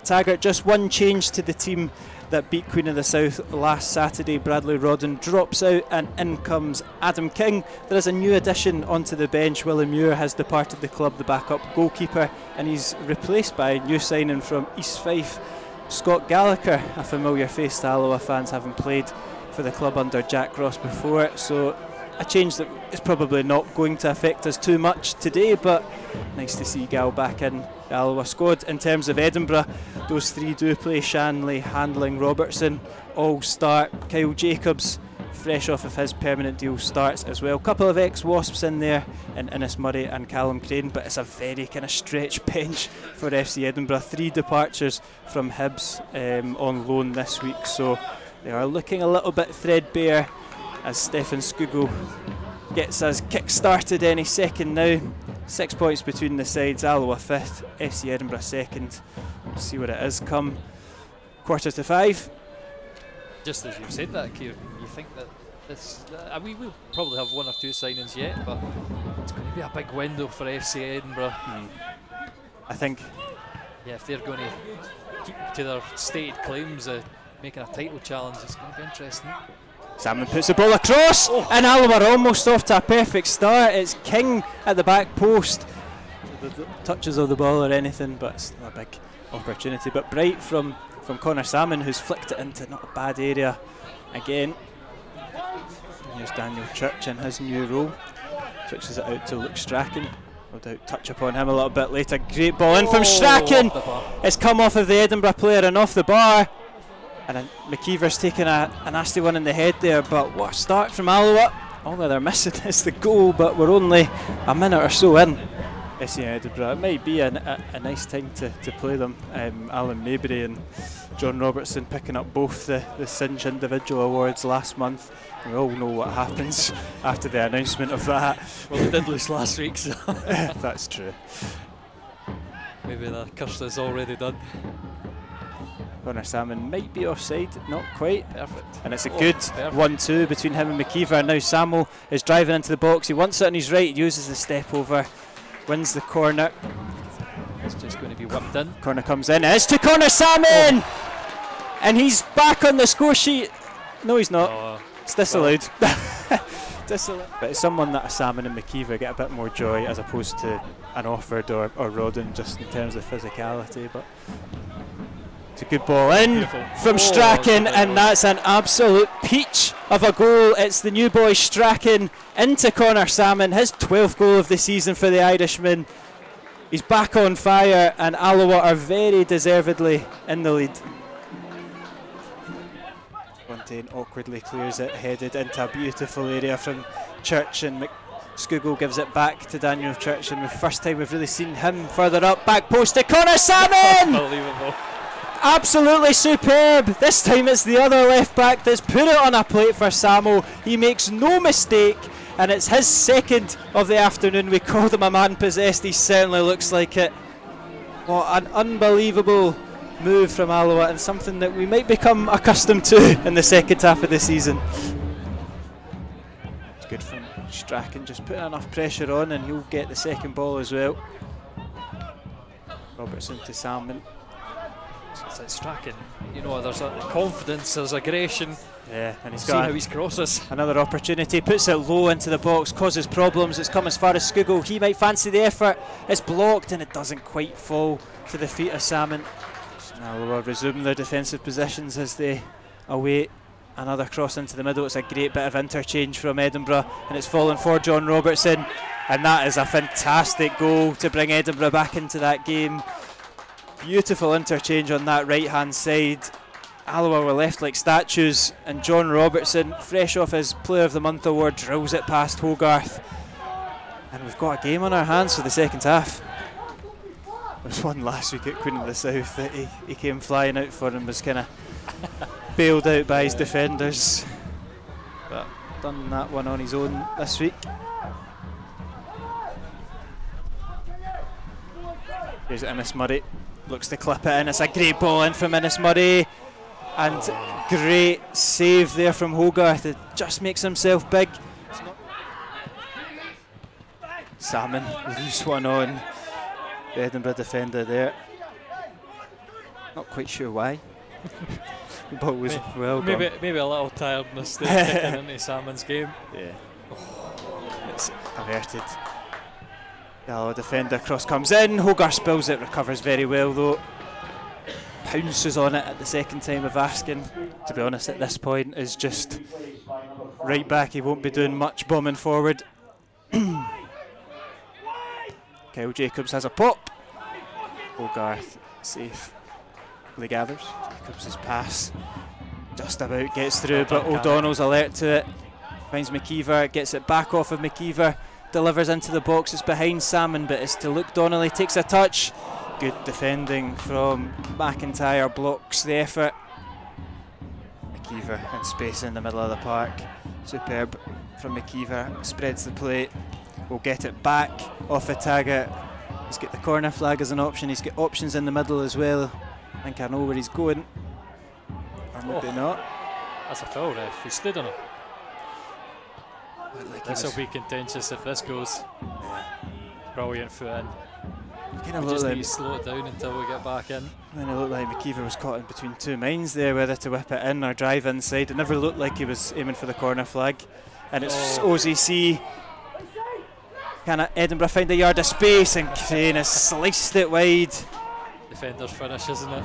Taggart, just one change to the team that beat Queen of the South last Saturday. Bradley Rodden drops out and in comes Adam King. There is a new addition onto the bench. Willie Muir has departed the club, the backup goalkeeper, and he's replaced by a new signing from East Fife, Scott Gallagher, a familiar face to Alloa fans, having played for the club under Jack Ross before. So a change that is probably not going to affect us too much today, but nice to see Gal back in the Alloa squad. In terms of Edinburgh, those three do play: Shanley, Handling, Robertson all start. Kyle Jacobs, fresh off of his permanent deal, starts as well. Couple of ex-Wasps in there, in Innes Murray and Callum Crane, but it's a very kind of stretch bench for FC Edinburgh. 3 departures from Hibs on loan this week, so they are looking a little bit threadbare as Stefan Skugel gets us kick-started any second now. 6 points between the sides. Alloa 5th, FC Edinburgh 2nd. We'll see what it is come 4:45. Just as you said that, Kieran, you think that this, we will probably have 1 or 2 signings yet, but it's going to be a big window for FC Edinburgh. I think, yeah, if they're going to keep to their stated claims of making a title challenge, it's going to be interesting. Salmon puts the ball across, and Alloa are almost off to a perfect start. It's King at the back post. The touches of the ball or anything, but it's not a big opportunity. But bright from Connor Salmon, who's flicked it into not a bad area again. Here's Daniel Church in his new role. Switches it out to Luke Strachan. No doubt touch upon him a little bit later. Great ball in from Strachan. It's come off of the Edinburgh player and off the bar. And then McKeever's taken a nasty one in the head there, but what a start from Alloa. All that they're missing is the goal, but we're only a minute or so in. FC Edinburgh, it might be a nice time to play them. Alan Maybury and John Robertson picking up both the Cinch individual awards last month. We all know what happens after the announcement of that. Well, they did lose last week, so that's true. Maybe the curse is already done. Connor Salmon might be offside, not quite. Perfect. And it's a good 1-2 between him and McKeever. Now Samuel is driving into the box. He wants it on his right, uses the step over, wins the corner. It's just going to be whipped in. Corner comes in, it's to Connor Salmon! And he's back on the score sheet. No, he's not. It's disallowed. Disallowed. But it's someone that a Salmon and McKeever get a bit more joy as opposed to an Offord or Rodden, just in terms of physicality. But it's a good ball in from Strachan, and that's an absolute peach of a goal. It's the new boy Strachan into Connor Salmon, his 12th goal of the season for the Irishman. He's back on fire, and Alloa are very deservedly in the lead. Fontaine awkwardly clears it, headed into a beautiful area from Church, and Skugel gives it back to Daniel Church, and the first time we've really seen him further up. Back post to Connor Salmon! Unbelievable. Absolutely superb. This time it's the other left back that's put it on a plate for Samo. He makes no mistake, and it's his 2nd of the afternoon. We called him a man possessed. He certainly looks like it. What an unbelievable move from Alloa, and something that we might become accustomed to in the second half of the season. It's good from Strachan, just putting enough pressure on, and he'll get the second ball as well. Robertson to Salmon. It's Strachan, you know, there's a confidence, there's aggression. Yeah, and he's see got how he's crosses. Another opportunity, puts it low into the box, causes problems. It's come as far as Skugel. He might fancy the effort. It's blocked, and it doesn't quite fall to the feet of Salmon. Now we'll resume their defensive positions as they await another cross into the middle. It's a great bit of interchange from Edinburgh, and it's fallen for John Robertson, and that is a fantastic goal to bring Edinburgh back into that game. Beautiful interchange on that right hand side. Alloa were left like statues, and John Robertson, fresh off his Player of the Month award, drills it past Hogarth, and we've got a game on our hands for the second half. There was one last week at Queen of the South that he came flying out for and was kind of bailed out by his defenders, but done that one on his own this week. Here's Innes Murray. Looks to clip it in. It's a great ball in from Innes Murray, and great save there from Hogarth. It just makes himself big. Salmon leaves one on the Edinburgh defender there. Not quite sure why. The ball was well gone. Maybe a little tiredness there kicking into Salmon's game. Yeah. It's averted. The Alloa defender cross comes in. Hogarth spills it, recovers very well though. Pounces on it at the second time of asking. To be honest, at this point is just right back. He won't be doing much bombing forward. Kyle Jacobs has a pop. Hogarth safely gathers. Jacobs' pass just about gets through, but O'Donnell's alert to it. Finds McKeever, gets it back off of McKeever, delivers into the box. It's behind Salmon, but it's to Luke Donnelly. Takes a touch. Good defending from McIntyre, blocks the effort. McKeever in space in the middle of the park. Superb from McKeever, spreads the plate. We'll get it back off of Taggart. He's got the corner flag as an option. He's got options in the middle as well. I think I know where he's going. Or maybe not. That's a foul, ref. He stood on it. Like this will be contentious if this goes. Yeah. Brilliant foot in. We just need to slow it down until we get back in. Then it looked like McKeever was caught in between two minds there, whether to whip it in or drive inside. It never looked like he was aiming for the corner flag. And it's OZC. Can Edinburgh find a yard of space, and Crane has sliced it wide. Defender's finish, isn't it?